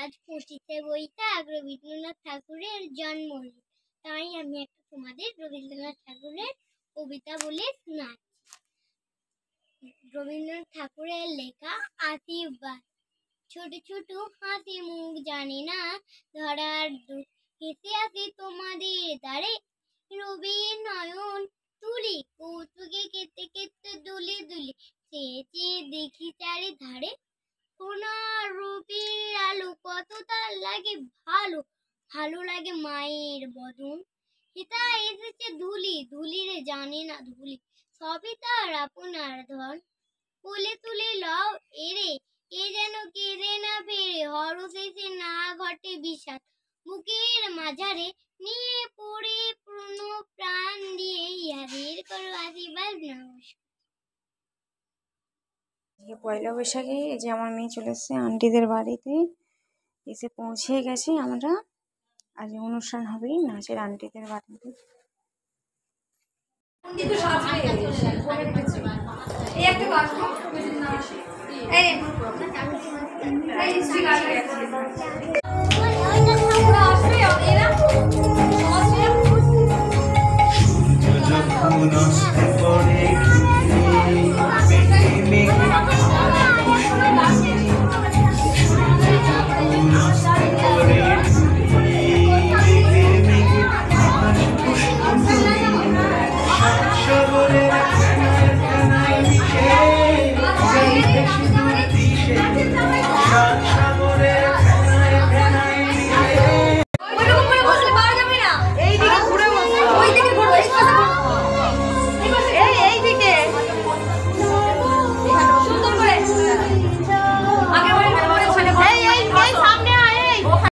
আজ 25শে বৈশাখ রবীন্দ্রনাথ ঠাকুরের জন্মদিন, তাই আমি একটা তোমাদের রবীন্দ্রনাথ ঠাকুরের কবিতা বলে শোনাচ্ছি। রবীন্দ্রনাথ ঠাকুরের লেখা আশীর্বাদ। ছোট ছোট হাসি মুখ জানি না ধরার দুঃখ, হেসে আসি তোমাদের দ্বারে রবি নয়ন তুলি, কৌতুকে কেটে কেটে দুলি দুলি চেয়ে চেয়ে দেখি চারিধারে। সোনার রূপের আলো কত তার লাগে ভালো, ভালো লাগে মায়ের বদন। সেটা এসেছে ধুলি, ধুলিরে জানে না ধুলি, সবই তার আপনার ধন। কোলে তুলে লও এরে, এ যেন কেড়ে না ফেরে, হরশেষে না ঘটে বিষাদ। বুকের মাঝারে নিয়ে পড়ে পূর্ণ প্রাণ দিয়ে ইহাদের করো আশীর্বাদ নমস্কার। পয়লা বৈশাখে এই যে আমার মেয়ে চলে এসেছে আন্টিদের বাড়িতে, এসে পৌঁছে গেছি আমরা। আজ অনুষ্ঠান হবে নাচের আন্টিদের বাড়িতে। এই